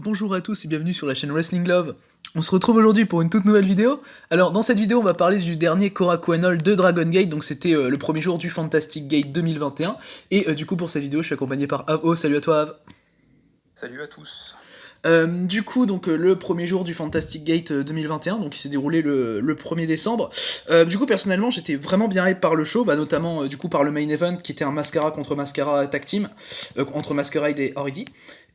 Bonjour à tous et bienvenue sur la chaîne Wrestling Love. On se retrouve aujourd'hui pour une toute nouvelle vidéo. Alors dans cette vidéo on va parler du dernier Korakuen Hall de Dragon Gate, donc c'était le premier jour du Fantastic Gate 2021. Et du coup pour cette vidéo je suis accompagné par Avo. Salut à toi Av. Salut à tous. Le premier jour du Fantastic Gate 2021, donc qui s'est déroulé le 1er décembre. Du coup, personnellement, j'étais vraiment bien hype par le show, notamment du coup par le main event qui était un Mascara contre Mascara tag team, entre Masquerade et Oridi.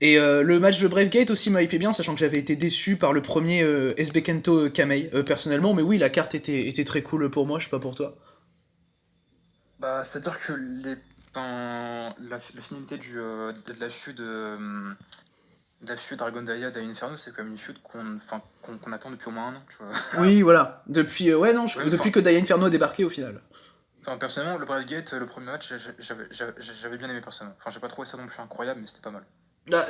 Et le match de Brave Gate aussi m'a hypé bien, sachant que j'avais été déçu par le premier SB Kento Kamei, personnellement, mais oui, la carte était très cool pour moi, je sais pas pour toi. C'est-à-dire que la finalité de la feud Dragon Daya Inferno, c'est comme une feud qu'on attend depuis au moins un an, tu vois. Oui, voilà, depuis, depuis que Daya Inferno a débarqué au final. Personnellement, le Brave Gate, le premier match, j'avais bien aimé personnellement. J'ai pas trouvé ça non plus incroyable, mais c'était pas mal.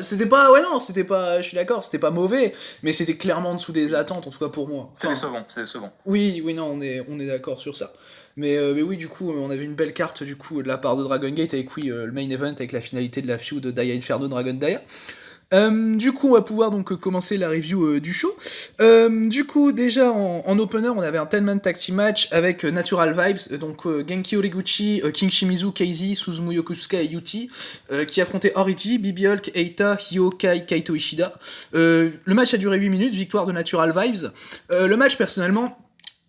C'était pas, je suis d'accord, c'était pas mauvais, mais c'était clairement en dessous des attentes, en tout cas pour moi. C'est décevant. Oui, non, on est d'accord sur ça. Mais oui, du coup, on avait une belle carte du coup de la part de Dragon Gate avec le main event avec la finalité de la feud de Daya Inferno Dragon Daya. Du coup, on va pouvoir donc commencer la review du show. Du coup, déjà en opener, on avait un 10-man tag team match avec Natural Vibes, donc Genki Horiguchi, King Shimizu, Keizi, Suzumu Yokosuka et Yuti, qui affrontaient Origi, Bibi Hulk, Eita, Hyo, Kai, Kaito Ishida. Le match a duré 8 minutes, victoire de Natural Vibes. Le match, personnellement,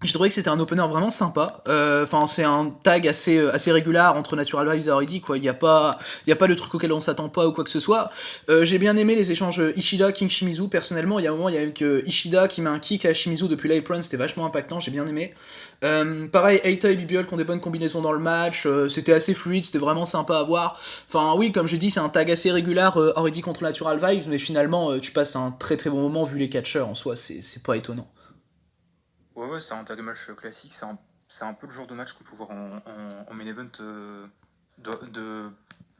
je trouvais que c'était un opener vraiment sympa. C'est un tag assez régulier entre Natural Vibes et Oridi, quoi. Il y a pas le truc auquel on s'attend pas ou quoi que ce soit. J'ai bien aimé les échanges Ishida, King Shimizu. Personnellement, il y a un moment, il y a même que Ishida qui met un kick à Shimizu depuis l'apron, c'était vachement impactant, j'ai bien aimé. Pareil, Eita et Bibi Hulk ont des bonnes combinaisons dans le match. C'était assez fluide, c'était vraiment sympa à voir. Enfin, oui, comme j'ai dit, c'est un tag assez régulier, Oridi contre Natural Vibes, mais finalement, tu passes un très très bon moment vu les catcheurs en soi, c'est pas étonnant. Ouais, c'est un tag de match classique, c'est un peu le genre de match qu'on peut voir en main event de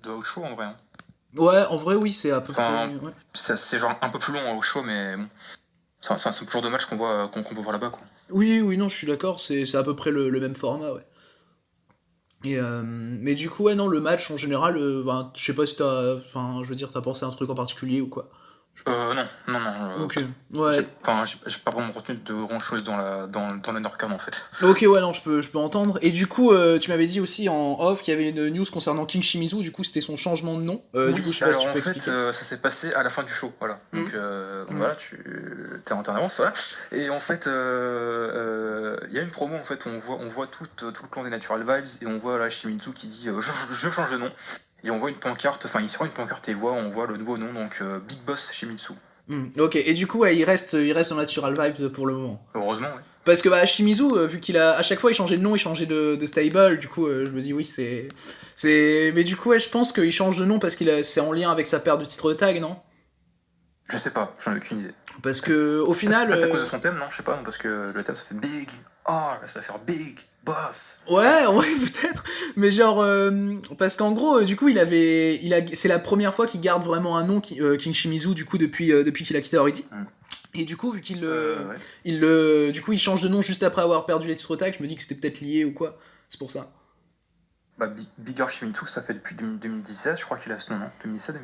House Show en vrai. Hein. Ouais, en vrai, oui, c'est à peu près. Ouais. C'est genre un peu plus long au show, mais bon. C'est le genre de match qu'on peut voir là-bas, quoi. Oui, non, je suis d'accord, c'est à peu près le même format, ouais. Mais du coup, ouais, non, le match en général, je sais pas si t'as. Enfin, je veux dire, t'as pensé à un truc en particulier ou quoi. Non. Ok, ouais. J'ai pas vraiment retenu de grand chose dans l'undercard en fait. Ok, ouais, non, je peux entendre. Et du coup, tu m'avais dit aussi en off qu'il y avait une news concernant King Shimizu, du coup, c'était son changement de nom. Du coup, je sais pas si tu peux expliquer. Ça s'est passé à la fin du show, voilà. Donc voilà, tu t'es en avance, voilà. Et en fait, il y a une promo en fait où on voit tout le clan des Natural Vibes et on voit là Shimizu qui dit je change de nom. Et on voit une pancarte, enfin il sort une pancarte et on voit le nouveau nom, donc Big Boss Shimizu. Ok, et du coup, ouais, il reste en Natural Vibes pour le moment. Heureusement, oui. Parce que Shimizu, vu qu'il a à chaque fois il changeait de nom, il changeait de stable, du coup je me dis oui mais du coup ouais, je pense qu'il change de nom parce c'est en lien avec sa perte de titre de tag, non? Je sais pas, j'en ai aucune idée. Parce que au final Peut-être à cause de son thème, non, je sais pas, non, parce que le thème ça fait big. Là ça va faire big boss. Ouais, peut-être, mais genre parce qu'en gros du coup c'est la première fois qu'il garde vraiment un nom King Shimizu du coup depuis qu'il a quitté Oridi. Et du coup, vu qu'il du coup, il change de nom juste après avoir perdu les titres tag, je me dis que c'était peut-être lié ou quoi. C'est pour ça. Bigger Shimizu, ça fait depuis 2017, je crois qu'il a ce nom, non 2017-2018.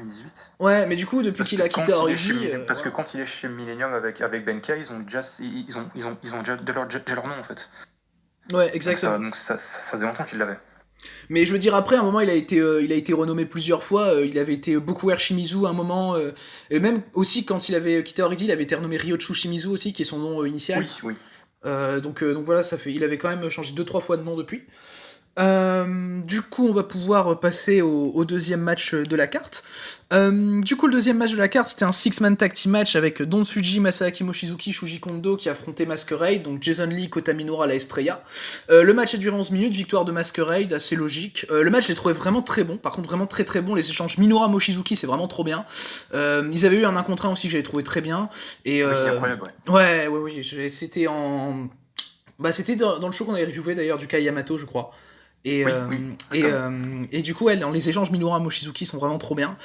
Ouais, mais du coup, depuis qu'il a quitté Origi... Parce que quand il est chez Millennium avec Benkei, ils ont déjà leur nom en fait. Ouais, exactement. Donc ça faisait longtemps qu'il l'avait. Mais je veux dire, après, à un moment, il a été renommé plusieurs fois. Il avait été beaucoup Air Shimizu à un moment. Et même aussi, quand il avait quitté Origi, il avait été renommé Ryochu Shimizu aussi, qui est son nom initial. Oui. Donc voilà, il avait quand même changé 2-3 fois de nom depuis. Du coup, on va pouvoir passer au deuxième match de la carte. Du coup, le deuxième match de la carte, c'était un 6-man tag team match avec Don Fuji, Masaaki Mochizuki, Shuji Kondo qui affrontaient Masquerade, donc Jason Lee, Kota Minoura, la Estrella. Le match a duré 11 minutes, victoire de Masquerade, assez logique. Le match, je l'ai trouvé vraiment très bon, par contre vraiment très très bon. Les échanges Minoura-Mochizuki, c'est vraiment trop bien. Ils avaient eu un 1 contre 1 aussi que j'avais trouvé très bien. Et, oui, incroyable, ouais. Ouais, c'était c'était dans le show qu'on avait reviewé d'ailleurs du Kai Yamato, je crois. Et, Oui, euh, oui, et, exactement. et du coup, dans les échanges, Minoura et Mochizuki sont vraiment trop bien.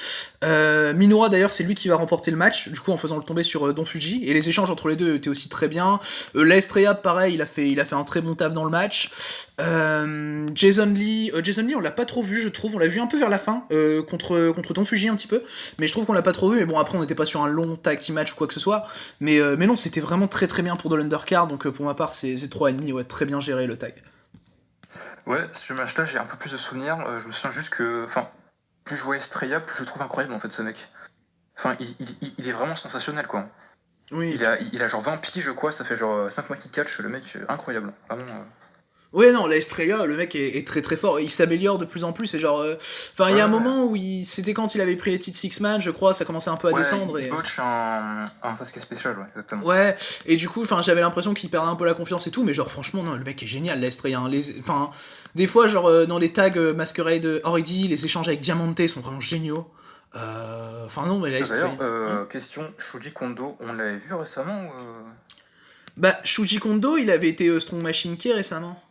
Minoura, d'ailleurs, c'est lui qui va remporter le match, du coup, en faisant le tomber sur Don Fuji. Et les échanges entre les deux étaient aussi très bien. La Estrella, pareil, il a fait un très bon taf dans le match. Jason Lee, on l'a pas trop vu, je trouve. On l'a vu un peu vers la fin, contre Don Fuji un petit peu. Mais je trouve qu'on l'a pas trop vu. Mais bon, après, on n'était pas sur un long tag team match ou quoi que ce soit. Mais non, c'était vraiment très très bien pour de l'undercard. Donc pour ma part, c'est 3,5. Ouais, très bien géré le tag. Ouais, ce match-là, j'ai un peu plus de souvenirs. Je me souviens juste que, enfin, plus je vois Estrella, plus je le trouve incroyable en fait ce mec. Enfin, il est vraiment sensationnel quoi. Oui. Il a genre 20 piges quoi, ça fait genre 5 mois qu'il catch, le mec, incroyable. Vraiment. Ouais, non, la Estrella, le mec est très très fort. Il s'améliore de plus en plus. Et genre. Enfin, il y Ouais, a un ouais. moment où c'était quand il avait pris les titres Six Man, je crois, ça commençait un peu à Ouais, descendre. il botche un Sasuke spécial, ouais, exactement. Ouais, et du coup, j'avais l'impression qu'il perdait un peu la confiance et tout. Mais genre, franchement, non, le mec est génial, la Estrella. Hein. Enfin, des fois, genre, dans les tags Masquerade Already, les échanges avec Diamante sont vraiment géniaux. Enfin, non, mais la Estrella. D'ailleurs, question, Shuji Kondo, on l'avait vu récemment ou Bah, Shuji Kondo, il avait été Strong Machine Key récemment.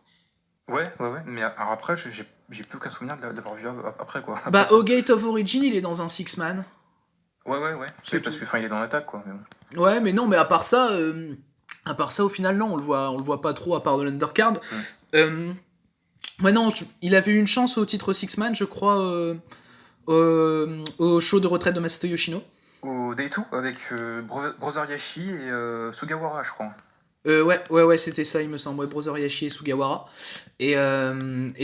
Ouais, ouais, ouais, mais alors après, j'ai plus qu'un souvenir de l'avoir vu après quoi. Après Bah, ça. au Gate of Origin, il est dans un Six Man. Ouais, ouais, ouais. C'est Oui, parce tout. que enfin, il est dans l'attaque quoi. Mais bon. Ouais, mais non, mais à part ça, au final, non, on le voit pas trop, à part de l'undercard. Euh, ouais, non, il avait eu une chance au titre Six Man, je crois, au show de retraite de Masato Yoshino. Au Day 2 avec Brother Yashi et Sugawara, je crois. Ouais, c'était ça, il me semble, ouais, Brother Yashi et Sugawara. Et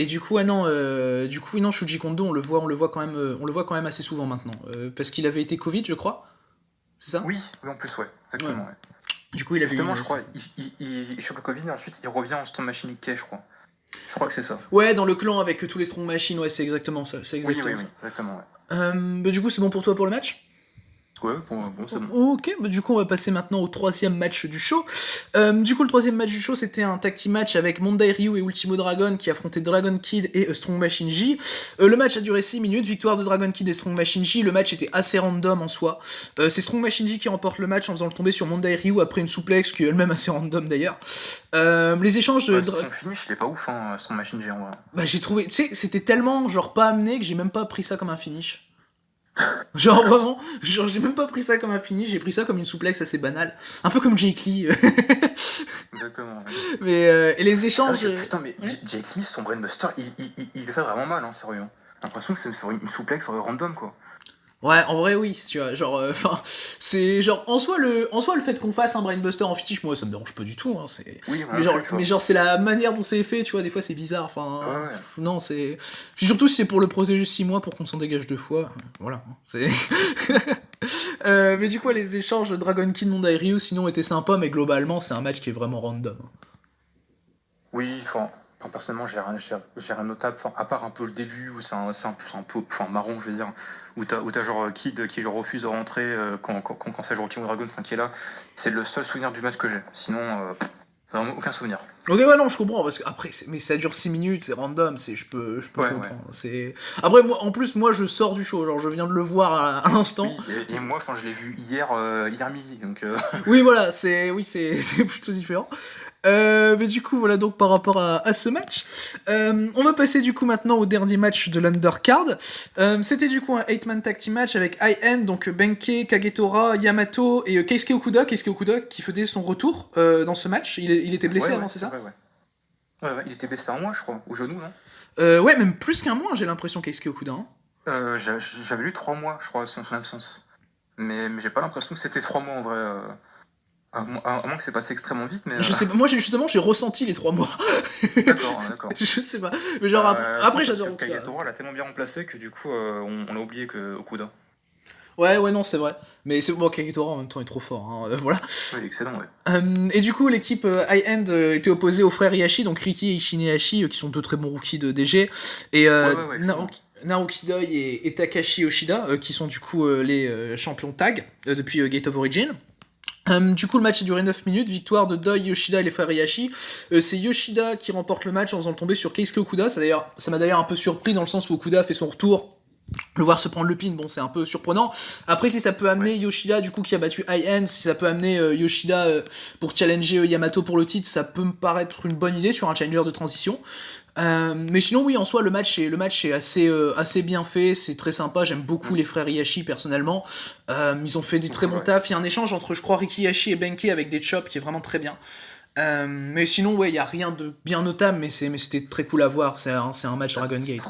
du coup, non, Shuji Kondo, on le voit quand même assez souvent maintenant. Parce qu'il avait été Covid, je crois. C'est ça? Oui, oui, en plus, ouais, Ouais. exactement. Ouais. Du coup, il avait eu Justement, une. je crois, il chope le Covid et ensuite il revient en Stone Machine Key, je crois. Je crois que c'est ça. Ouais, dans le clan avec tous les Strong Machines, ouais, c'est exactement ça. C'est Oui, oui, exactement oui, ça. exactement, ouais. Bah, du coup, c'est bon pour toi pour le match? Ouais, bon, c'est bon. Ok, bah du coup on va passer maintenant au troisième match du show. Du coup le troisième match du show c'était un tag team match avec Mondai Ryu et Ultimo Dragon qui affrontaient Dragon Kid et Strong Machine J. Le match a duré 6 minutes, victoire de Dragon Kid et Strong Machine J. Le match était assez random en soi. C'est Strong Machine J qui remporte le match en faisant le tomber sur Mondai Ryu après une souplex qui est elle-même assez random d'ailleurs. Les échanges de... Son finish, il est pas ouf, hein, son Machine G en vrai. Bah j'ai trouvé... Tu sais, c'était tellement genre pas amené que j'ai même pas pris ça comme un finish. Genre vraiment, genre j'ai même pas pris ça comme un finish, j'ai pris ça comme une souplex assez banale. Un peu comme Jake Lee. Exactement. Ouais. Mais et les C'est échanges. vrai que, putain, mais Ouais. Jake Lee, son Brainbuster, il le fait vraiment mal, hein, sérieux. J'ai l'impression que c'est une souplex random, quoi. Ouais, en vrai oui, tu vois, genre, enfin, c'est genre en soi le fait qu'on fasse un brainbuster en finish, moi ça me dérange pas du tout, hein, c'est. Oui, moi non plus, tu vois. Mais genre c'est la manière dont c'est fait, tu vois, des fois c'est bizarre, enfin, Ouais, ouais. non c'est. Puis surtout si c'est pour le protéger 6 mois pour qu'on s'en dégage 2 fois, voilà, c'est. Mais du coup les échanges Dragon Kid Mondai Ryu sinon étaient sympas, mais globalement c'est un match qui est vraiment random. Oui, enfin, personnellement, j'ai rien notable, enfin, à part un peu le début où c'est un peu enfin, marron, je veux dire, où t'as genre Kid qui genre refuse de rentrer quand c'est genre Ultimo Dragon, enfin, qui est là. C'est le seul souvenir du match que j'ai. Sinon, vraiment aucun souvenir. Ok, ouais, non, je comprends, parce que après, mais ça dure 6 minutes, c'est random, je peux Ouais, comprendre. ouais. C'est. Après, moi, en plus, moi, je sors du show, genre, je viens de le voir à l'instant. Oui, et moi, enfin, je l'ai vu hier midi, donc. Oui, voilà, c'est plutôt différent. Mais du coup, voilà donc par rapport à ce match. On va passer du coup maintenant au dernier match de l'undercard. C'était du coup un 8-man tag team match avec High-End, donc Benkei, Kagetora, Yamato et Keisuke Okuda. Keisuke Okuda qui faisait son retour dans ce match. Il était blessé Ouais, avant, ouais, c'est ça? ouais, il était blessé un mois, je crois, au genou, non? Ouais, même plus qu'un mois, j'ai l'impression, Keisuke Okuda. Hein. J'avais lu 3 mois, je crois, son absence. Mais j'ai pas l'impression que c'était 3 mois en vrai. À moins que c'est passé extrêmement vite, mais. Je sais pas, moi j'ai ressenti les 3 mois. D'accord. Je sais pas. Mais genre après j'adore Okuda. Okuda. Kagetora l'a tellement bien remplacé que du coup on a oublié que Okuda. Ouais, non, c'est vrai. Mais c'est bon, Kagetora en même temps est trop fort, hein, voilà. Oui, excellent, ouais. Et du coup, l'équipe High-End était opposée aux frères Hiashi, donc Riki et Ishinehashi, qui sont deux très bons rookies de DG, et Ouais, excellent. Naoki Doi et Takashi Yoshida, qui sont du coup les champions tag depuis Gate of Origin. Du coup, le match a duré 9 minutes, victoire de Doi, Yoshida et les frères Hiashi. C'est Yoshida qui remporte le match en faisant tomber sur Keisuke Okuda. Ça m'a d'ailleurs un peu surpris dans le sens où Okuda fait son retour. Le voir se prendre le pin, bon, c'est un peu surprenant. Après, si ça peut amener Yoshida, du coup, qui a battu High-End, si ça peut amener Yoshida pour challenger Yamato pour le titre, ça peut me paraître une bonne idée sur un challenger de transition. Mais sinon, oui, en soi, le match est assez bien fait, c'est très sympa, j'aime beaucoup les frères Hayashi, personnellement. Ils ont fait des très bons tafs, il y a un échange entre, je crois, Ricky Hayashi et Benkei avec des chops qui est vraiment très bien. Mais sinon, ouais, il y a rien de bien notable, mais c'était très cool à voir, c'est un match Dragon Gate.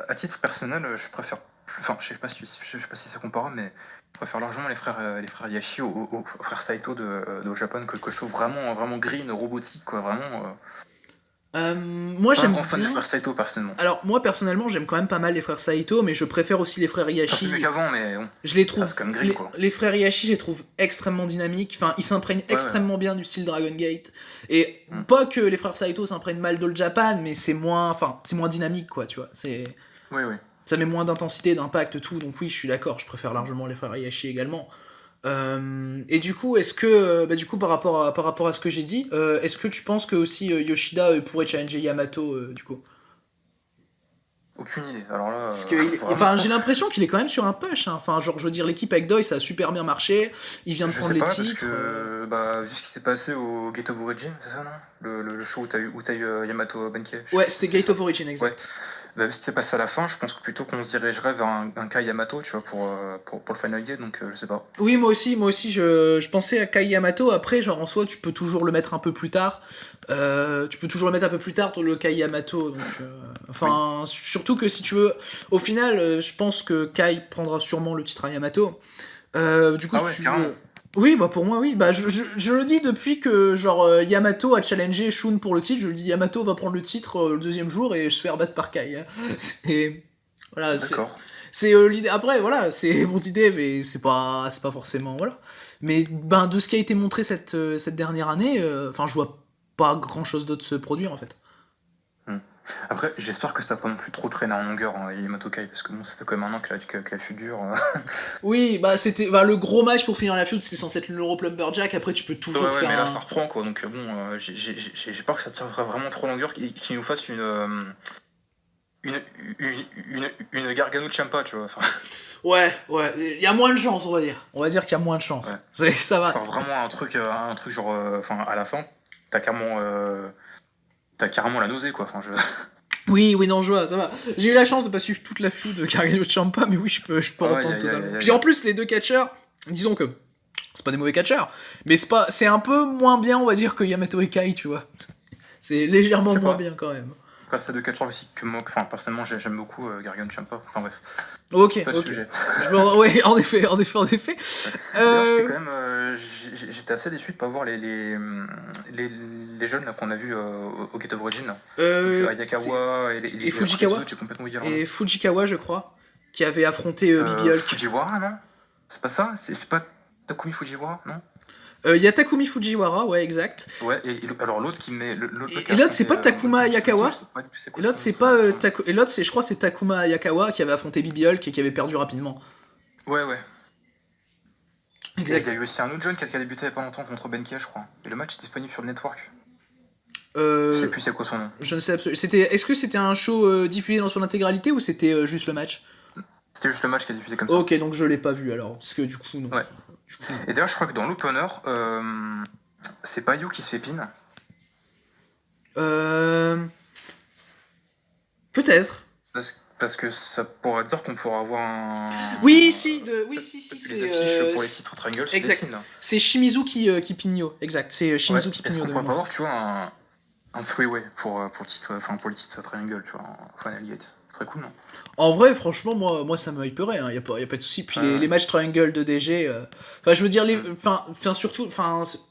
À titre personnel, je préfère... Enfin, je sais pas si c'est comparable, mais je préfère largement les frères Yashi aux frères Saito de Japon, que je trouve vraiment, vraiment green, robotique, quoi, vraiment... Moi, Pas un j'aime grand fan des bien. frères Saito, personnellement. Alors, moi, personnellement, j'aime quand même pas mal les frères Saito, mais je préfère aussi les frères Enfin, c'est mieux Hayashi. qu'avant, mais bon, Je les ça trouve. reste comme green, quoi. Les frères Hayashi, je les trouve extrêmement dynamiques. Enfin, ils s'imprègnent Ouais. extrêmement bien du style Dragon Gate. Et Mm. pas que les frères Saito s'imprègnent mal d'All Japan, mais c'est moins dynamique, quoi, tu vois. Oui. Ça met moins d'intensité, d'impact, tout. Donc oui, je suis d'accord, je préfère largement les frères Hayashi également. Et du coup, par rapport à ce que j'ai dit, est-ce que tu penses que aussi Yoshida pourrait challenger Yamato, du coup? Aucune idée. Alors là, Parce que vraiment, j'ai l'impression qu'il est quand même sur un push. Hein. Enfin, genre, je veux dire, l'équipe avec Doi, ça a super bien marché. Il vient de je prendre sais les pas, parce titres. que, vu ce qui s'est passé au Gate of Origin, c'est ça, non le show où t'as eu Yamato Benkei. Ouais, c'était Gate of Origin, exact. Ouais. Vu ce qui s'est passé à la fin, je pense que plutôt qu'on se dirigerait vers un Kai Yamato, tu vois, pour le Final Gate, donc je sais pas. Oui, moi aussi, je pensais à Kai Yamato. Après, genre, en soi, tu peux toujours le mettre un peu plus tard. Le Kai Yamato. Donc, surtout que si tu veux. Au final, je pense que Kai prendra sûrement le titre à Yamato. Du coup, Ah ouais, si tu carrément. veux. Oui, bah pour moi, oui. Bah, je le dis depuis que genre Yamato a challengé Shun pour le titre. Je le dis, Yamato va prendre le titre le deuxième jour et se faire battre par Kai. Hein. Voilà, D'accord. c'est l'idée. Après, voilà, c'est mon idée, mais c'est pas forcément voilà. Mais ben de ce qui a été montré cette dernière année, enfin, je vois pas grand chose d'autre se produire en fait. Après, j'espère que ça va pas non plus trop traîner en longueur, Yamato Kai, parce que bon, ça fait quand même un an que la feud dure. Oui, bah c'était le gros match pour finir la feud, c'est censé être l'Euro Plumberjack. Après, tu peux toujours Ouais, faire mais là un. ça reprend, quoi, donc bon, j'ai peur que ça tire vraiment trop en longueur, qu'il nous fasse une Gargano Ciampa, tu vois. Enfin, Ouais, il y a moins de chance, on va dire. On va dire qu'il y a moins de chance. ouais. Ça va. Faire vraiment un truc genre, enfin, à la fin, t'as carrément la nausée, quoi. Enfin, Oui, non, je vois, ça va. J'ai eu la chance de pas suivre toute la feud de Gargano Ciampa, mais oui, je peux entendre totalement. Puis en plus, les deux catcheurs, disons que c'est pas des mauvais catcheurs, mais c'est un peu moins bien, on va dire, que Yamato et Kai, tu vois. C'est légèrement je sais moins pas. bien quand même. Après, c'est deux catcheurs aussi que moi, enfin, personnellement, j'aime beaucoup Gargano Ciampa. Enfin, bref. Ok. Pas de sujet. Ouais, en effet. D'ailleurs, j'étais quand même, j'étais assez déçu de pas voir les jeunes là, qu'on a vus au Gate of Origin. Ayakawa et les Fujikawa. autres, j'ai complètement oublié. Et Fujikawa, je crois, qui avait affronté Bibi Hulk. Fujiwara, non? C'est pas ça? C'est pas Takumi Fujiwara, non? Il y a Takumi Fujiwara, ouais, exact. Ouais, alors l'autre qui met. Et l'autre, c'est pas Takuma Ayakawa. Et l'autre, c'est pas. Et l'autre, je crois, c'est Takuma Ayakawa qui avait affronté Bibi Hulk et qui avait perdu rapidement. Ouais. Exact. Il y a eu aussi un autre jeune qui a débuté il y a pas longtemps contre Benkei, je crois. Et le match est disponible sur le network. Je sais plus c'est quoi son nom. Je ne sais absolument. Est-ce que c'était un show diffusé dans son intégralité ou c'était juste le match? C'était juste le match qui a diffusé comme ça. Ok, donc je l'ai pas vu alors. Parce que du coup, non. Ouais. Et d'ailleurs, je crois que dans l'opener, c'est pas You qui se fait pin. Peut-être. Parce que ça pourrait dire qu'on pourra avoir un. Oui, si. Les affiches pour les titres Triangle se exact. dessinent. C'est Shimizu qui Pigno. Exact. C'est Shimizu qui Est-ce Pigno. qu'on pourrait pas avoir, tu vois, un three-way pour le titre Triangle, tu vois, en Final Gate? C'est très cool, non? En vrai, franchement, moi ça me hyperait, y a pas de souci. Puis les matchs Triangle de DG, enfin je veux dire surtout,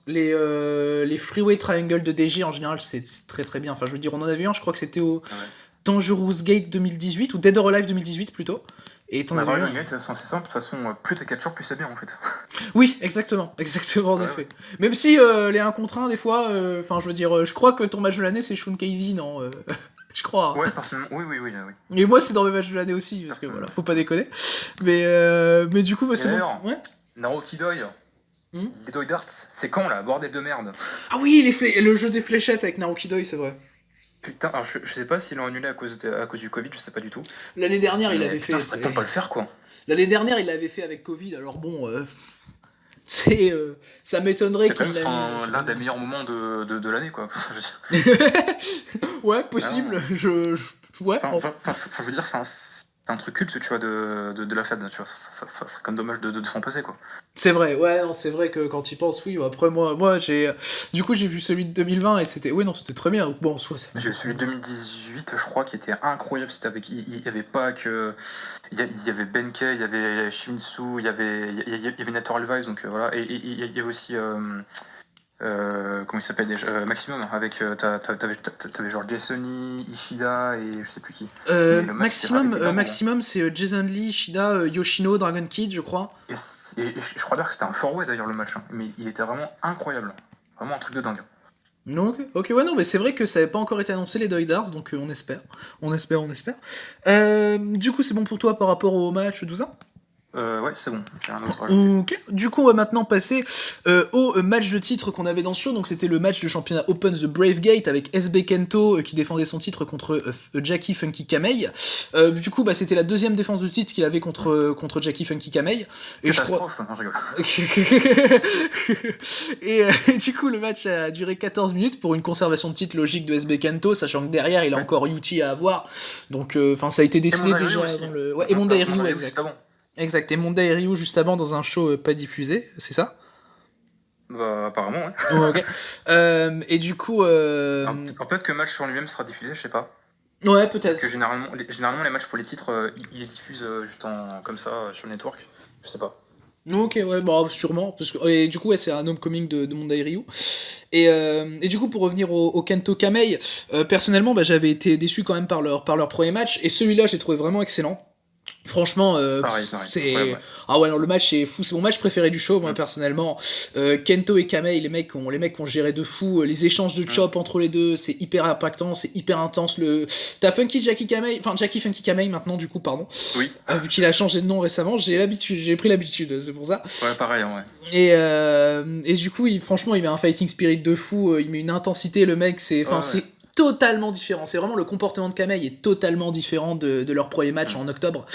les freeway Triangle de DG en général c'est très très bien. Enfin je veux dire, on en a vu un, je crois que c'était au Dangerous Gate 2018 ou Dead or Alive 2018 plutôt. Et t'en as vu un. Gate, c'est simple, de toute façon, plus t'es catcheur, plus c'est bien en fait. Oui, exactement en effet. Ouais. Même si les 1 contre 1 des fois, enfin je veux dire, je crois que ton match de l'année c'est Shun Casey, non je crois. Ouais, personnellement, oui. Et moi, c'est dans mes matchs de l'année aussi, parce que voilà, faut pas déconner. Mais du coup, c'est bon. Ouais. Naoki Doi, les Doi Darts, c'est quand là, bordel de merde? Ah oui, le jeu des fléchettes avec Naoki Doi, c'est vrai. Putain, alors je sais pas s'ils l'ont annulé à cause du Covid, je sais pas du tout. L'année dernière, il avait putain, fait. c'est pas le faire quoi. L'année dernière, il l'avait fait avec Covid, alors bon. Ça m'étonnerait C'est quand qu'il même l'a mis. l'un des meilleurs moments de l'année, quoi. Ouais, possible. Vraiment. Ouais. Je veux dire, c'est un truc culte, tu vois, de la Fed, tu vois. Ça serait quand même dommage de s'en passer, quoi. C'est vrai, ouais, non, c'est vrai que quand il pense, oui. Après, moi, du coup, j'ai vu celui de 2020 et c'était, oui, non, c'était très bien. Bon, soit ça. J'ai vu celui de 2018, je crois, qui était incroyable. C'était avec, il y avait pas que, il y avait Benkei, il y avait Shimizu, il y avait Natural Vibes, donc voilà. Et il y avait aussi, comment il s'appelle déjà, Maximum, avec, t'avais genre Jason Lee, Ishida et je sais plus qui. Mais le match était dingue, hein. Maximum, c'est Jason Lee, Shida, Yoshino, Dragon Kid, je crois. Et je crois bien que c'était un four-way d'ailleurs le match, hein. Mais il était vraiment incroyable. Vraiment un truc de dingue. Non, ok, ouais, non, mais c'est vrai que ça n'avait pas encore été annoncé les Doidars, donc on espère. On espère. Du coup, c'est bon pour toi par rapport au match 12 ans. Ouais, c'est bon. J'ai un autre à ajouter. Ok, du coup on va maintenant passer au match de titre qu'on avait dans ce show, donc c'était le match de championnat Open The Brave Gate avec SB Kento qui défendait son titre contre Jackie Funky Kamei. Du coup bah, c'était la deuxième défense de titre qu'il avait contre Jackie Funky Kamei. Et je crois... Non, je rigole. Et du coup le match a duré 14 minutes pour une conservation de titre logique de SB Kento, sachant que derrière il a encore Yuti à avoir, donc ça a été décidé déjà avant le... Ouais, et Monday Ryu, exact. Exact, et Monday et Ryu juste avant dans un show pas diffusé, c'est ça? Bah, apparemment, ouais. Oh, ok. Et du coup. Peut-être que le match sur lui-même sera diffusé, je sais pas. Ouais, peut-être. Que généralement, les matchs pour les titres, ils les diffusent juste comme ça sur le network. Je sais pas. Ok, ouais, bah, sûrement. Et du coup, ouais, c'est un homecoming de Monday Ryu. Et du coup, pour revenir au Kento Kamei, personnellement, bah, j'avais été déçu quand même par leur premier match. Et celui-là, j'ai trouvé vraiment excellent. Franchement, Pareil. c'est... Ouais. Ah ouais, non, le match est fou, c'est mon match préféré du show, moi, personnellement. Kento et Kamei, les mecs ont géré de fou, les échanges de chop entre les deux, c'est hyper impactant, c'est hyper intense. T'as Jackie Funky Kamei maintenant, du coup, pardon. Oui. Vu qu'il a changé de nom récemment, j'ai pris l'habitude, c'est pour ça. Ouais, pareil, ouais. Et du coup, franchement, il met un fighting spirit de fou, il met une intensité, le mec, c'est totalement différent. C'est vraiment le comportement de Kamei est totalement différent de leur premier match en octobre.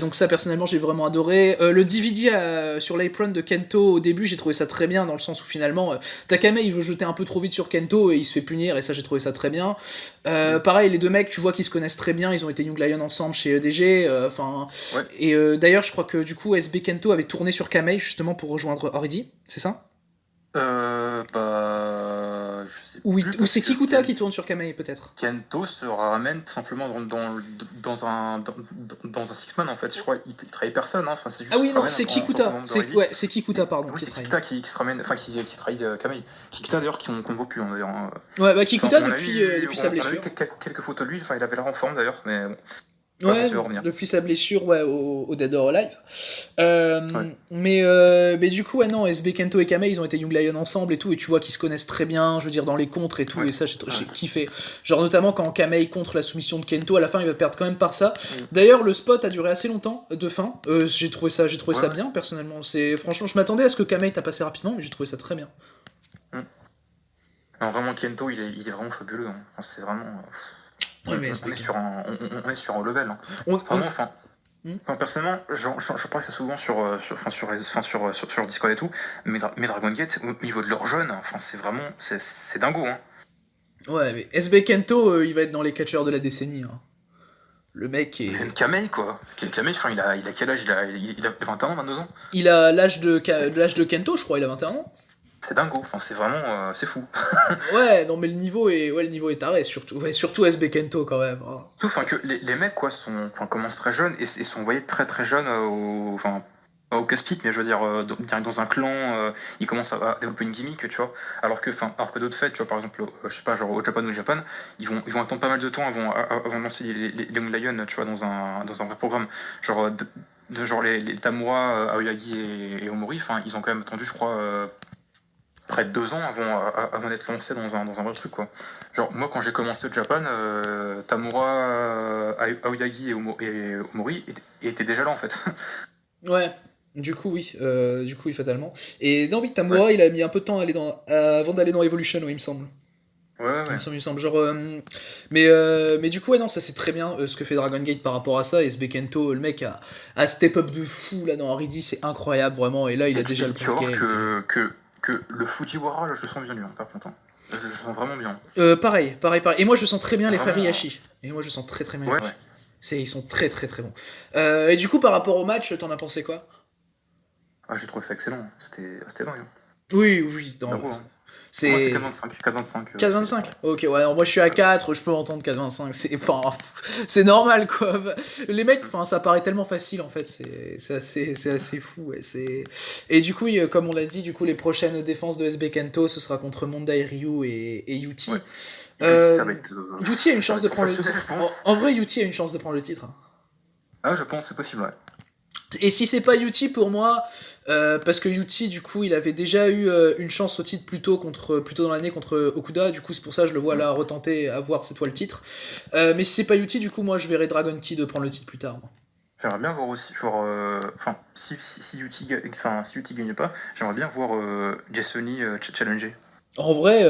Donc ça personnellement j'ai vraiment adoré. Le DVD sur l'apron de Kento au début j'ai trouvé ça très bien dans le sens où finalement Takame il veut jeter un peu trop vite sur Kento et il se fait punir et ça j'ai trouvé ça très bien. Pareil les deux mecs tu vois qu'ils se connaissent très bien, ils ont été Young Lion ensemble chez EDG. Et d'ailleurs je crois que du coup SB Kento avait tourné sur Kamei justement pour rejoindre Oridi, c'est ça? Je sais Ou plus. c'est Kikuta qui tourne sur Kamei peut-être. Kento se ramène tout simplement dans un six-man en fait. Je crois qu'il trahit personne. Hein. Enfin, c'est juste ah oui, non, c'est Kikuta. C'est Kikuta, pardon. Oui, c'est Kikuta qui se ramène, enfin qui trahit Kamei. Kikuta d'ailleurs qu'on ne voit plus hein, d'ailleurs. Ouais, bah Kikuta depuis sa blessure. On a eu quelques photos de lui, enfin il avait l'air en forme d'ailleurs, mais bon. Ouais, depuis sa blessure au Dead or Alive. Mais du coup, ouais, non, SB Kento et Kamei, ils ont été Young Lion ensemble et tout, et tu vois qu'ils se connaissent très bien, je veux dire, dans les contres et tout, et ça, j'ai kiffé. Genre, notamment quand Kamei contre la soumission de Kento, à la fin, il va perdre quand même par ça. D'ailleurs, le spot a duré assez longtemps, de fin. J'ai trouvé ça bien, personnellement. Franchement, je m'attendais à ce que Kamei t'a passé rapidement, mais j'ai trouvé ça très bien. Non, vraiment, Kento, il est vraiment fabuleux. Hein. Enfin, c'est vraiment... Ouais, mais on est sur un level. Hein. Personnellement, je parle ça souvent sur Discord et tout, mais Dragon Gate, au niveau de leur jeune, enfin, c'est vraiment, c'est dingo. Hein. Ouais, mais SB Kento, il va être dans les catcheurs de la décennie. Hein. Le mec est... Même Kamei, quoi. Kamei, enfin, il a quel âge il a 21 ans, 22 ans. Il a l'âge de Kento, je crois, il a 21 ans. C'est dingo, enfin, c'est vraiment... c'est fou. Ouais, non mais le niveau est taré, surtout. Ouais, surtout SB Kento quand même. Oh. Enfin, que les mecs, quoi, commencent très jeunes et sont envoyés très très jeunes pas au casse-pique, mais je veux dire, dans un clan, ils commencent à développer une gimmick, tu vois. Alors que d'autres fêtes, tu vois, par exemple, je sais pas, genre au Japan ou au Japan, ils vont attendre pas mal de temps avant de lancer les Young Lion, tu vois, dans un vrai programme. Genre, les Tamura, Aoyagi et Omori, enfin, ils ont quand même attendu, je crois, près de 2 ans avant d'être lancés dans un vrai truc, quoi. Genre, moi, quand j'ai commencé au Japan, Tamura, Aoyagi et Omori étaient déjà là, en fait. Ouais, du coup, oui, fatalement. Et non, oui, Tamura, il a mis un peu de temps avant d'aller dans Evolution, oui, il me semble. Ouais, ouais. Il me semble, genre, mais du coup, ouais, non, ça c'est très bien ce que fait Dragon Gate par rapport à ça. Et SB Kento, le mec a step up de fou là dans Haridi, c'est incroyable vraiment. Et là, il a déjà le tu vas point voir game. que le Fujiwara, là, je le sens bien lui, hein, par contre. Hein. Je le sens vraiment bien. Pareil. Et moi, je sens très bien les frères Vraiment. Hiashi. Et moi, je sens très très bien les Ouais, frères ouais. Hiashi. Ils sont très très très bons. Et du coup, par rapport au match, t'en as pensé quoi? Ah, j'ai trouvé ça excellent. C'était dingue. Hein. Oui, non, Dingo, hein. Pour moi, c'est c'est 4,25. 4,25. 4,25. Ok, ouais, alors moi je suis à 4, je peux entendre 4,25. C'est normal quoi. Les mecs, ça paraît tellement facile en fait, c'est assez fou. Ouais, et du coup, comme on l'a dit, du coup, les prochaines défenses de SB Kento, ce sera contre Mondai Ryu et Yuti. Ouais. Ça va être. Yuti a une chance de prendre le sensationnel, titre. je pense. En vrai, Yuti a une chance de prendre le titre. Ah, je pense, c'est possible, ouais. Et si c'est pas Yuti pour moi, parce que Yuti du coup il avait déjà eu une chance au titre plus tôt dans l'année contre Okuda, du coup c'est pour ça que je le vois là retenter avoir cette fois le titre. Mais si c'est pas Yuti, du coup moi je verrai Dragon Kid prendre le titre plus tard. Moi. J'aimerais bien voir aussi, genre, si Yuti gagne pas, j'aimerais bien voir Jasoni challenger. En vrai,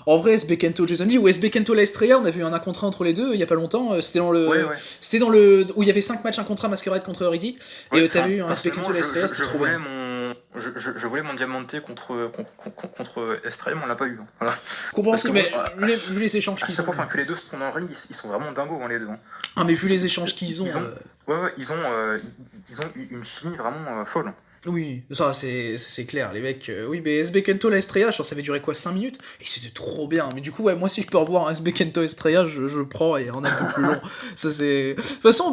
SB Kento Jason Lee ou SB Kento La Estrella, on a vu un 1 contre 1 entre les deux il y a pas longtemps. C'était dans Ouais. où il y avait 5 matchs 1 contre 1 Masquerade contre Haridi. Ouais, Et t'avais eu un SB Kento La Estrella, c'était trop bien. Je voulais mon Diamanté contre Estrella, mais on l'a pas eu. Hein. Voilà. Compréhensible, mais vu les échanges qu'ils ont. Chaque fois que les deux sont en ring, ils sont vraiment dingos, hein, les deux. Hein. Ah, mais vu les échanges qu'ils ont. Ils ont une chimie vraiment folle. Oui, ça c'est clair, les mecs. Oui, mais SB Kento la Estrella, ça avait duré quoi 5 minutes? Et c'était trop bien. Mais du coup, ouais, moi si je peux revoir un SB Kento Estrella, je prends et on a un peu plus long. Ça c'est. De toute façon,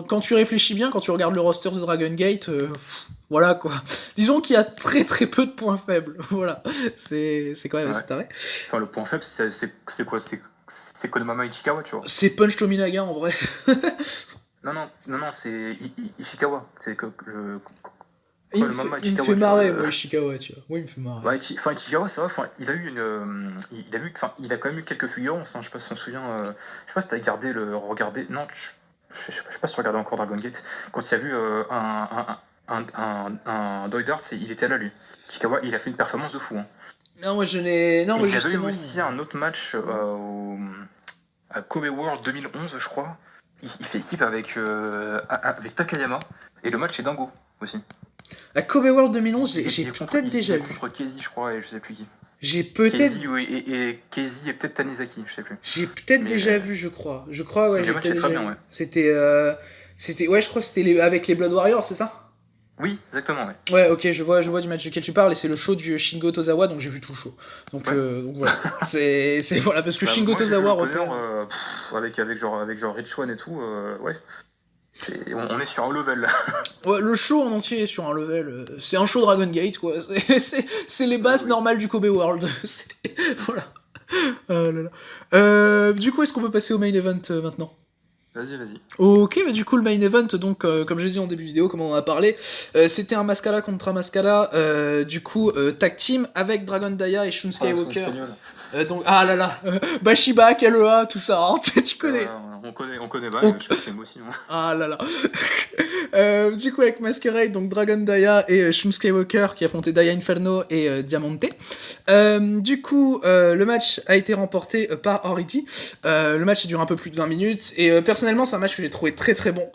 quand tu réfléchis bien, quand tu regardes le roster de Dragon Gate, voilà quoi. Disons qu'il y a très très peu de points faibles. Voilà. C'est quand même assez taré. Enfin, le point faible, c'est quoi? C'est Konomama Ichikawa, tu vois. C'est Punch Tominaga en vrai. Non, c'est Ishikawa. C'est que il me fait marrer, moi, Ishikawa, tu vois. Moi, il me fait marrer. Ouais, Ichikawa, ça va. Il a quand même eu quelques fulgurances. Hein, je sais pas si on se souvient. Je sais pas si t'as regardé. Non, je sais pas si tu regardais encore Dragon Gate. Quand il y a vu un Doy Dart, il était là, lui. Ishikawa, il a fait une performance de fou. Hein. Non, moi, je n'ai. Non, moi, justement. Il y avait eu aussi un autre match à Kobe World 2011, je crois. Il fait équipe avec Takayama. Et le match est dingo aussi. À Kobe World 2011, j'ai peut-être déjà vu. Contre Casey, je crois, et je sais plus qui. J'ai peut-être. Casey et peut-être Tanizaki, je sais plus. J'ai peut-être déjà vu, je crois. Je crois, ouais. Le match est très bien, ouais. C'était. Ouais, je crois que c'était avec les Blood Warriors, c'est ça? Oui, exactement, ouais. Ouais, ok, je vois du match duquel tu parles, et c'est le show du Shingo Tozawa, donc j'ai vu tout le show. Donc voilà. c'est voilà, parce que Shingo Tozawa repère. Avec Rich One et tout, ouais. On est sur un level là. Ouais, le show en entier est sur un level. C'est un show Dragon Gate quoi. C'est les bases normales du Kobe World. Voilà. Du coup, est-ce qu'on peut passer au main event maintenant? Vas-y. Ok, mais du coup, le main event, donc, comme j'ai dit en début de vidéo, comme on en a parlé, c'était un Mascara contre Mascara, du coup, tag team avec Dragon Daya et Shun Skywalker. Donc, ah là là, Bashiba, Kalea, tout ça, hein, tu connais. On connaît pas, je sais aussi. Hein. Ah là là. Du coup, avec Masquerade, donc Dragon Daya et Shun Skywalker qui affrontaient Daya Inferno et Diamante. Du coup, le match a été remporté par Haridi. Le match dure un peu plus de 20 minutes et personnellement, c'est un match que j'ai trouvé très très bon.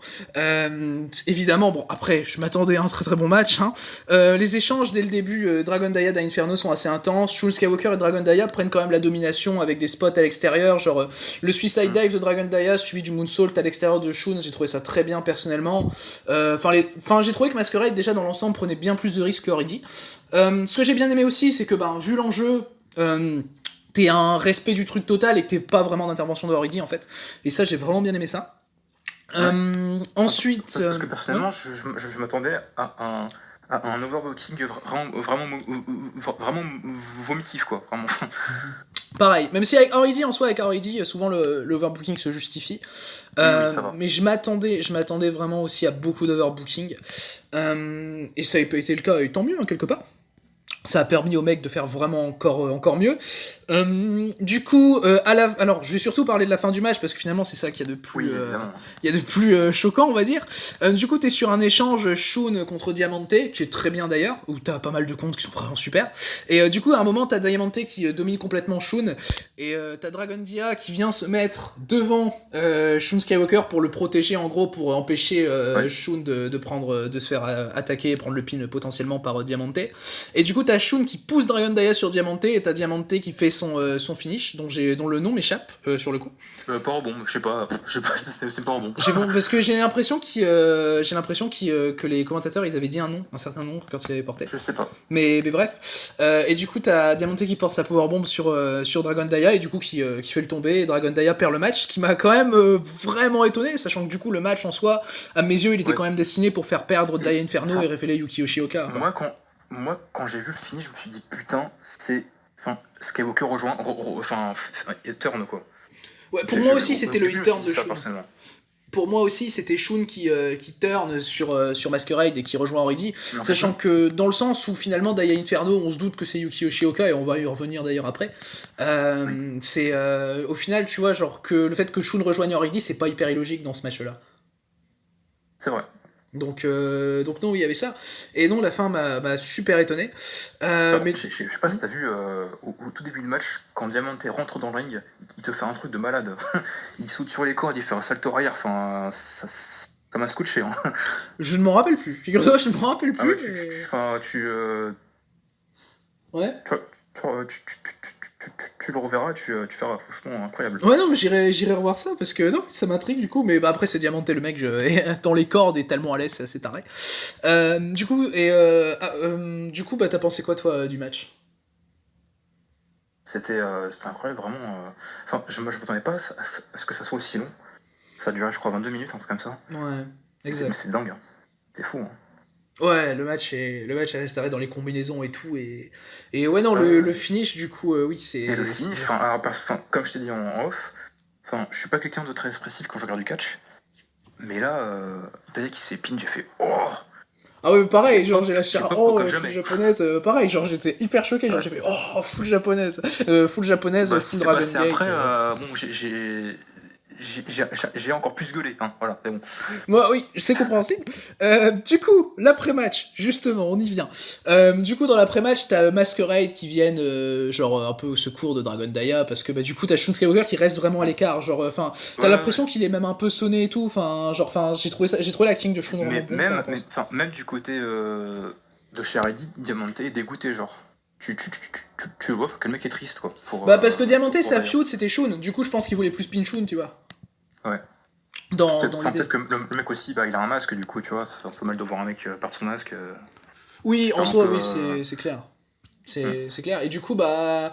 Évidemment, bon, après, je m'attendais à un très très bon match. Hein. Les échanges dès le début, Dragon Daya, Daya Inferno sont assez intenses. Shun Skywalker et Dragon Daya prennent quand même la domination avec des spots à l'extérieur, genre le Suicide Dive de Dragon Daya suivi du Moonsault à l'extérieur de Shun. J'ai trouvé ça très bien personnellement. J'ai trouvé que Masquerade déjà dans l'ensemble prenait bien plus de risques que Haridi. Ce que j'ai bien aimé aussi, c'est que vu l'enjeu, t'es un respect du truc total et que t'es pas vraiment d'intervention de Haridi en fait. Et ça, j'ai vraiment bien aimé ça. Ensuite, parce que personnellement, je m'attendais à un overbooking vraiment vomitif quoi, vraiment. Pareil, même si avec Haridi, souvent l'overbooking se justifie. Oui, ça va. Mais je m'attendais vraiment aussi à beaucoup d'overbooking. Et ça n'a pas été le cas, et tant mieux, hein, quelque part. Ça a permis au mec de faire vraiment encore mieux. Du coup, alors je vais surtout parler de la fin du match parce que finalement c'est ça qu'il y a de plus, il y a de plus choquant, on va dire. Du coup, t'es sur un échange Shun contre Diamante, qui est très bien d'ailleurs, où t'as pas mal de comptes qui sont vraiment super. Et du coup, à un moment, t'as Diamante qui domine complètement Shun, et t'as Dragon Dia qui vient se mettre devant Shun Skywalker pour le protéger, en gros, pour empêcher Shun de se faire attaquer et prendre le pin potentiellement par Diamante. Et du coup, t'as Shun qui pousse Dragon Dia sur Diamante, et t'as Diamante qui fait son finish, dont le nom m'échappe sur le coup. Pas bon, je sais pas, c'est pas bon. Parce que j'ai l'impression que les commentateurs ils avaient dit un certain nom quand ils l'avaient porté. Je sais pas. Mais bref, et du coup t'as Diamante qui porte sa powerbomb sur Dragon Dia et du coup qui fait le tomber, et Dragon Dia perd le match, ce qui m'a quand même vraiment étonné, sachant que du coup le match en soi, à mes yeux, il était quand même destiné pour faire perdre Dia Inferno et révéler Yuki Yoshioka. Moi, quand j'ai vu le finish, je me suis dit, putain, c'est... Enfin, Skywalker rejoint... turn, quoi. Ouais, pour moi aussi, c'était le turn de Shun. Pour moi aussi, c'était Shun qui turn sur Masquerade et qui rejoint Oridi, sachant que dans le sens où finalement, Dia Inferno, on se doute que c'est Yuki Yoshioka, et on va y revenir d'ailleurs après, c'est... au final, tu vois, genre, que le fait que Shun rejoigne Oridi, c'est pas hyper illogique dans ce match-là. C'est vrai. Donc non, il y avait ça. Et non, la fin m'a super étonné. Mais je sais pas si t'as vu au tout début du match, quand Diamante rentre dans le ring, il te fait un truc de malade. Il saute sur les cordes, il fait un salto arrière. Enfin, ça m'a scotché. Hein. Je ne m'en rappelle plus. Figure-toi, je ne m'en rappelle plus. Ouais. Tu le reverras, tu feras, franchement incroyable. Ouais, non, mais j'irai revoir ça parce que non, ça m'intrigue du coup. Mais après, c'est Diamante, le mec, dans les cordes et tellement à l'aise, c'est assez taré. Du coup, t'as pensé quoi, toi, du match ? C'était incroyable, vraiment. Enfin, je m'attendais pas à ce que ça soit aussi long. Ça a duré, je crois, 22 minutes, un truc comme ça. Ouais, exact. C'est dingue. Hein. C'est fou. Hein. Ouais, le match est resté dans les combinaisons et tout, et ouais, non, le finish, du coup, oui, c'est... Et le finish, comme je t'ai dit en off, je suis pas quelqu'un de très expressif quand je regarde du catch, mais là, Daya qui s'est pin, j'ai fait « Oh !» Ah ouais, pareil, genre j'ai lâché un full japonaise, pareil, genre j'étais hyper choqué, genre j'ai fait oh, full japonaise, full Dragon Gate. Après, j'ai encore plus gueulé, hein, voilà, c'est bon. Moi, oui, c'est compréhensible. Du coup, l'après-match, justement, on y vient. Du coup, dans l'après-match, t'as Masquerade qui viennent, genre, un peu au secours de Dragon Dia, parce que, du coup, t'as Shun Skywalker qui reste vraiment à l'écart, genre, t'as l'impression qu'il est même un peu sonné et tout, j'ai trouvé l'acting de Shun vraiment bon. Même du côté de Sharady, Diamante est dégoûté, genre. Tu vois que le mec est triste, quoi. Parce que Diamante, sa feud, c'était Shun, du coup, je pense qu'il voulait plus pin Shun, tu vois. Ouais. Peut-être que le mec aussi, il a un masque, du coup, tu vois, ça fait mal de voir un mec perdre son masque. Oui, en soi, oui, c'est clair. C'est clair. Et du coup, t'as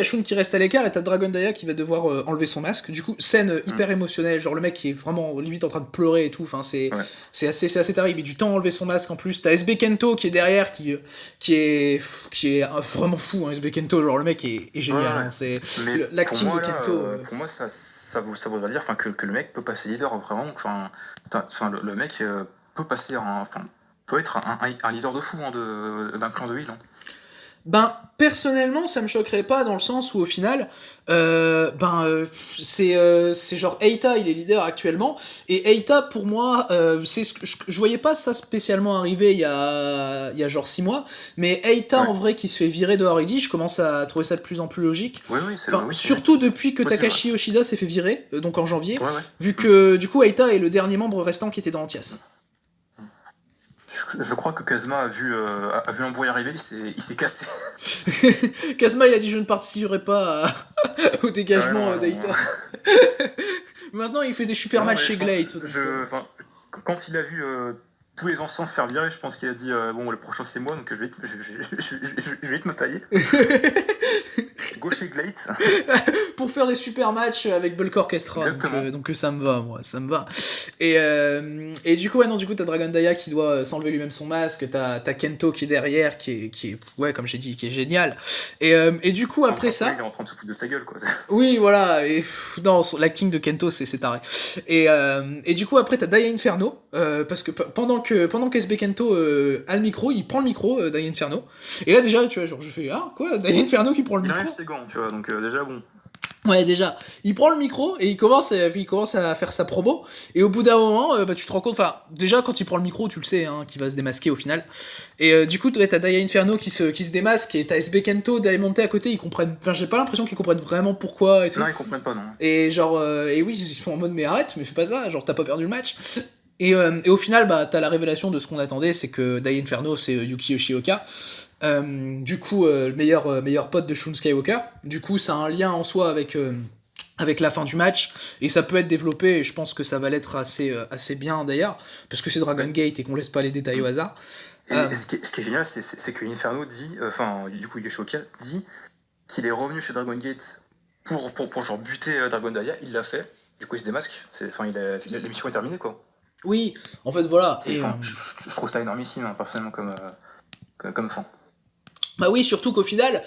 Shun qui reste à l'écart, et t'as Dragon Dia qui va devoir enlever son masque. Du coup, scène hyper émotionnelle, genre le mec qui est vraiment limite en train de pleurer et tout. Enfin, c'est assez terrible. Il a du temps à enlever son masque en plus. T'as SB Kento qui est derrière, qui est vraiment fou. Hein, SB Kento, genre le mec est génial. Hein, c'est l'acting de Kento. Pour moi, ça voudrait dire que le mec peut passer leader vraiment. Le mec peut passer peut être un leader de fou hein, d'un clan de heal. Hein. Personnellement, ça me choquerait pas dans le sens où au final, c'est genre Eita, il est leader actuellement, et Eita pour moi, je voyais pas ça spécialement arriver il y a genre 6 mois, mais Eita en vrai qui se fait virer de Oridi, je commence à trouver ça de plus en plus logique. Surtout depuis que Takashi Yoshida s'est fait virer, donc en janvier, vu que du coup Eita est le dernier membre restant qui était dans Antias. Je crois que Kazma a vu l'embrouille arriver, il s'est cassé. Kazma, il a dit je ne participerai pas au dégagement d'Eita. Maintenant, il fait des super matchs chez Glade. Quand il a vu tous les anciens se faire virer, je pense qu'il a dit bon, le prochain c'est moi, donc je vais vite me tailler. gaucher Glade. Pour faire des super matchs avec Bulk Orchestra. Donc ça me va, moi, ça me va. Et du coup, ouais, non, du coup, t'as Dragon Daya qui doit s'enlever lui-même son masque, t'as Kento qui est derrière, qui est, ouais, comme j'ai dit, qui est génial. Et du coup, après ça... Il est en train de se foutre de sa gueule, quoi. Oui, voilà, et non, l'acting de Kento, c'est taré. Et du coup, après, t'as Daya Inferno, parce que pendant qu'SB Kento a le micro, il prend le micro, Daya Inferno. Et là, déjà, tu vois, genre, je fais, ah, quoi, Daya Inferno qui prend le micro. Il enlève ses gants, tu vois, donc déjà, bon. Ouais, déjà, il prend le micro et il commence à faire sa promo. Et au bout d'un moment, tu te rends compte, enfin, déjà quand il prend le micro, tu le sais, hein, qu'il va se démasquer au final. Et du coup, t'as Daya Inferno qui se démasque et t'as SB Kento, Diamante à côté, ils comprennent. Enfin, j'ai pas l'impression qu'ils comprennent vraiment pourquoi et tout. Non, ils comprennent pas, non. Et genre, et oui, ils sont en mode, mais arrête, mais fais pas ça, genre, t'as pas perdu le match. Et au final, bah, t'as la révélation de ce qu'on attendait, c'est que Daya Inferno, c'est Yuki Yoshioka. Du coup, le meilleur pote de Shun Skywalker. Du coup, ça a un lien en soi avec la fin du match, et ça peut être développé, et je pense que ça va l'être assez bien d'ailleurs, parce que c'est Dragon Gate et qu'on laisse pas les détails au hasard. Et ce qui est génial, c'est que Inferno dit, du coup Yoshioka dit qu'il est revenu chez Dragon Gate pour genre buter Dragon Daya, il l'a fait, du coup il se démasque, la mission est terminée, quoi. Oui, en fait voilà. Je trouve ça énormissime, hein, personnellement, comme fin. Bah oui, surtout qu'au final,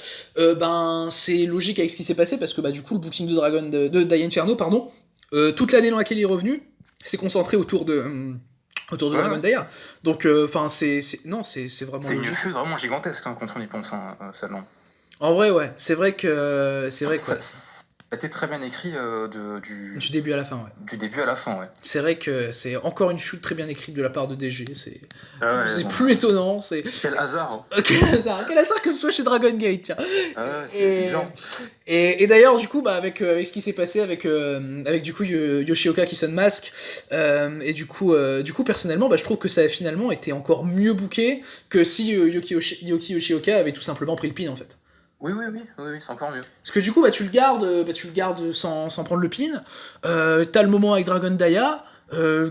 c'est logique avec ce qui s'est passé, parce que bah, du coup, le booking de Daya Inferno, pardon, toute l'année dans laquelle il est revenu, s'est concentré autour de Dragon Daya. Donc, c'est vraiment c'est logique. C'est une fuse vraiment gigantesque, hein, quand on y pense, seulement. En vrai, ouais, c'est vrai que... Ça a été très bien écrit du début à la fin, ouais. Du début à la fin, ouais. C'est vrai que c'est encore une chute très bien écrite de la part de DG, c'est plus étonnant. Quel hasard, hein. Quel hasard que ce soit chez Dragon Gate, tiens. C'est genre. Et d'ailleurs, du coup, avec ce qui s'est passé avec du coup Yoshioka qui s'unmask, et du coup, personnellement, je trouve que ça a finalement été encore mieux booké que si Yuki Yoshioka avait tout simplement pris le pin, en fait. Oui, c'est encore mieux. Parce que du coup, tu le gardes sans prendre le pin. T'as le moment avec Dragon Daya,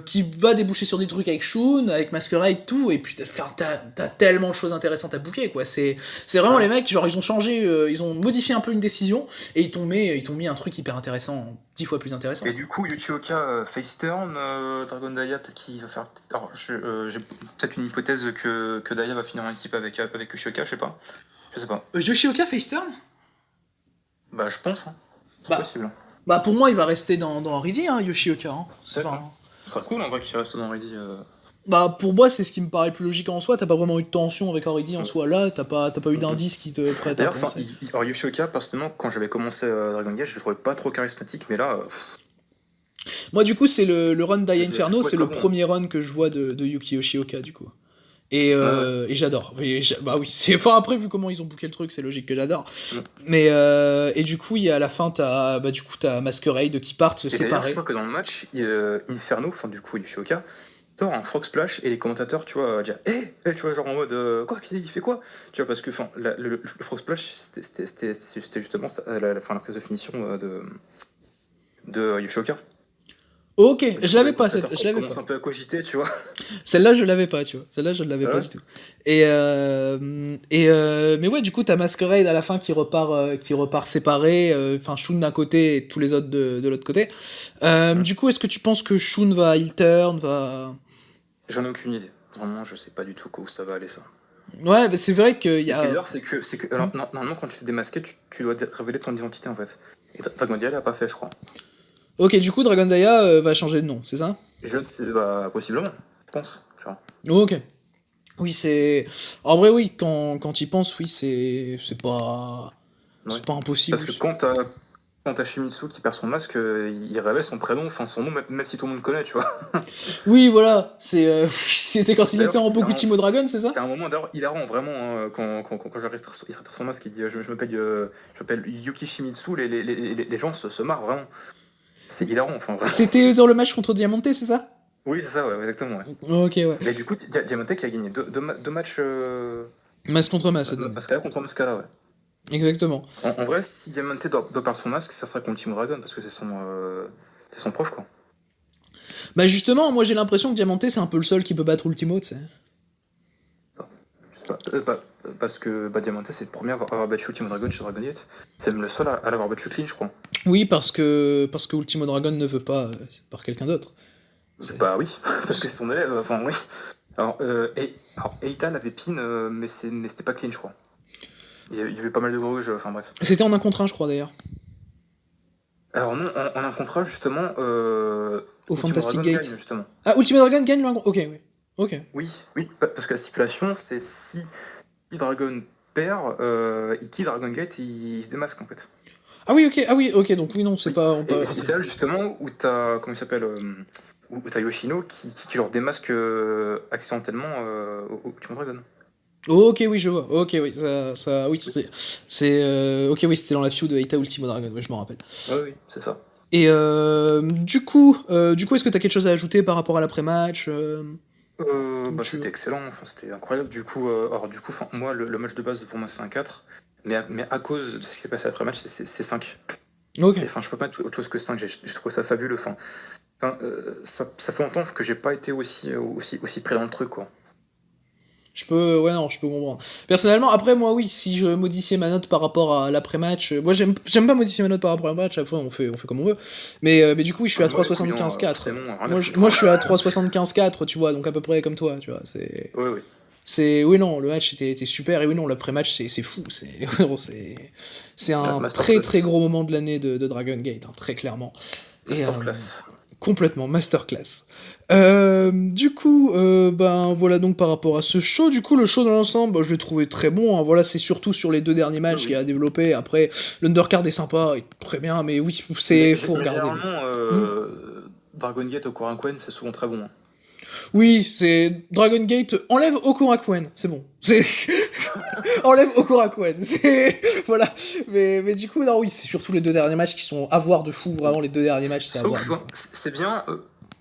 qui va déboucher sur des trucs avec Shun, avec Masquerade, tout, et puis t'as tellement de choses intéressantes à booker, quoi. C'est vraiment les mecs, genre, ils ont changé, ils ont modifié un peu une décision, et ils t'ont mis un truc hyper intéressant, 10 fois plus intéressant. Et du coup, Yoshioka face turn, Dragon Daya, peut-être qu'il va faire... Alors, j'ai peut-être une hypothèse que Daya va finir en équipe avec Yoshioka, je sais pas. Yoshioka face turn ? Bah, je pense, hein. C'est possible. Bah, pour moi, il va rester dans Ready, hein, Yoshioka. Hein. Ça sera cool, en vrai, qu'il reste dans Ready. Bah, pour moi, c'est ce qui me paraît plus logique en soi. T'as pas vraiment eu de tension avec Ready en soi là. T'as pas eu d'indice qui te prête à penser. Alors, Yoshioka, personnellement, quand j'avais commencé Dragon Gate, je le trouvais pas trop charismatique, mais là... Moi, du coup, c'est le run d'Aya Inferno, c'est le premier run que je vois de Yuki Yoshioka, du coup. Et j'adore. Bah oui, après, vu comment ils ont booké le truc, c'est logique que j'adore. Mais et du coup, à la fin, t'as Masquerade qui partent se séparer. Je crois que dans le match, Inferno, du coup, Yoshioka, sort un frog splash et les commentateurs, tu vois, dire tu vois, genre en mode quoi, il fait quoi, tu vois, parce que le frog splash, c'était justement la prise de finition de Yoshioka. Ok, je l'avais pas cette. Je commence un peu à cogiter, tu vois. Celle-là, je l'avais pas, tu vois. Celle-là, je ne l'avais pas du tout. Mais ouais, du coup, t'as Masquerade à la fin qui repart séparé. Enfin, Shun d'un côté et tous les autres de l'autre côté. Du coup, est-ce que tu penses que Shun va heel turn, va... J'en ai aucune idée. Vraiment, je sais pas du tout où ça va aller, ça. Ouais, mais c'est vrai qu'il y a... Ce qui est bizarre, c'est que alors, normalement, quand tu te démasques, tu dois révéler ton identité, en fait. Et Dragon Daya l'a pas fait, je crois. Ok, du coup, Dragon Daya va changer de nom, c'est ça ? Je ne sais pas, possiblement, je pense. Tu vois. Ok. Oui, c'est... En vrai, oui, quand tu y penses, oui, c'est pas... Ouais. C'est pas impossible. Parce que quand t'as Shimizu qui perd son masque, il révèle son prénom, enfin son nom, même si tout le monde connaît, tu vois. Oui, voilà, c'était quand il était en Bokutimo Dragon, c'est ça ? C'était un moment d'ailleurs hilarant, vraiment, quand il retire son masque, il dit je m'appelle Yuki Shimizu, les gens se marrent vraiment. C'est hilarant, enfin vraiment. C'était dans le match contre Diamante, c'est ça ? Oui, c'est ça, ouais, exactement. Ouais. Ok, ouais. Mais du coup, Diamante qui a gagné deux matchs. Masque contre masque. Mascara contre Mascara, ouais. Exactement. En vrai, si Diamante doit perdre son masque, ça sera contre Ultimo Dragon, parce que c'est son prof, quoi. Bah justement, moi j'ai l'impression que Diamante c'est un peu le seul qui peut battre Ultimo, tu sais. Parce que Diamante, c'est le premier à avoir battu Ultimo Dragon chez Dragon Gate. C'est même le seul à l'avoir battu clean, je crois. Oui, parce que Ultimo Dragon ne veut pas par quelqu'un d'autre. Bah oui, parce que c'est son élève, enfin oui. Alors Eitan avait pin, mais c'était pas clean, je crois. Il y avait pas mal de gruges, enfin bref. C'était en 1 contre 1, je crois, d'ailleurs. Alors non, en un contrat, justement, au Fantastic Dragon Gate. gagne, justement. Ah, Ultimo Dragon gagne le 1 contre... Ok, oui. Ok. Oui, parce que la stipulation, c'est si Dragon perd, il kill Dragon Gate, il se démasque, en fait. Ah oui, ok, donc oui, non, c'est Oui. pas... Et c'est là, justement, où t'as, comment il s'appelle, où t'as Yoshino qui leur démasque accidentellement au Ultimo Dragon. Ok, oui, je vois. Ok, oui, ça oui, c'est ok, oui, c'était dans la feud de Eita Ultimo Dragon, oui, je m'en rappelle. Oui, c'est ça. Et du coup, est-ce que t'as quelque chose à ajouter par rapport à l'après-match C'était excellent, enfin, c'était incroyable. Du coup, moi, le match de base, pour moi, c'est un 4. Mais à cause de ce qui s'est passé après le match, c'est 5. Ok. Je peux pas mettre autre chose que 5. J'ai trouvé ça fabuleux. Ça fait longtemps que j'ai pas été aussi pris dans le truc, quoi. Je peux comprendre. Personnellement, après, moi, oui, si je modifiais ma note par rapport à l'après-match... moi, j'aime pas modifier ma note par rapport à l'après-match, après, on fait comme on veut. Mais du coup, oui, je suis à 3,75-4. Moi, je suis à 3,75-4, tu vois, donc à peu près comme toi, tu vois, c'est... Oui. Oui, non, le match était super, et oui, non, l'après-match, c'est fou, c'est un très très gros moment de l'année de Dragon Gate, hein, très clairement. Masterclass. Complètement, masterclass. Du coup, voilà donc par rapport à ce show, du coup le show dans l'ensemble, je l'ai trouvé très bon, hein. Voilà, c'est surtout sur les 2 derniers matchs qu'il a développé, après l'undercard est sympa, est très bien, mais oui, faut regarder. Généralement, Dragon Gate au Korakuen, c'est souvent très bon. Hein. Oui, c'est Dragon Gate, enlève Okurakuen, c'est bon. Enlève Okurakuen, voilà. Mais du coup, non, oui, c'est surtout les 2 derniers matchs qui sont à voir de fou, vraiment les 2 derniers matchs, c'est à voir de fou. C'est bien,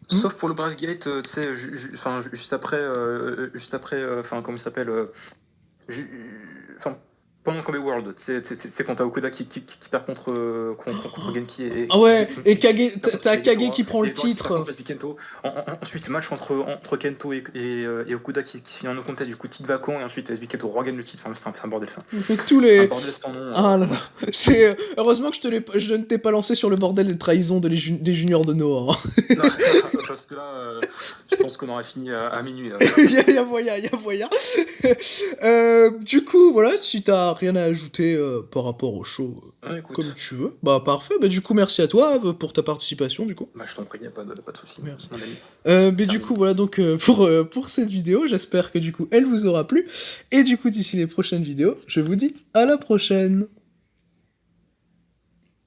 sauf pour le Brave Gate, tu sais, juste après, comment il s'appelle, pendant Kobe World, c'est quand t'as Okuda qui perd contre Genki et... Ah ouais, et t'as Kage qui prend le titre. Ensuite, match entre Kento et Okuda qui finit en no contest, du coup titre vacant, et ensuite SB Kento regagne le titre, enfin c'est un bordel ça. Tous les... Un bordel sans nom. Ah là là, c'est... Heureusement que je ne t'ai pas lancé sur le bordel des trahisons des juniors de Noah. Hein. Non, parce que là, je pense qu'on aurait fini à minuit. Il y a moyen. Du coup, voilà, si t'as rien à ajouter par rapport au show, comme tu veux, parfait. Du coup, merci à toi pour ta participation, du coup. Je t'en prie, y a pas de soucis. Merci. Mais du coup, voilà donc pour cette vidéo, j'espère que du coup elle vous aura plu. Et du coup, d'ici les prochaines vidéos, je vous dis à la prochaine.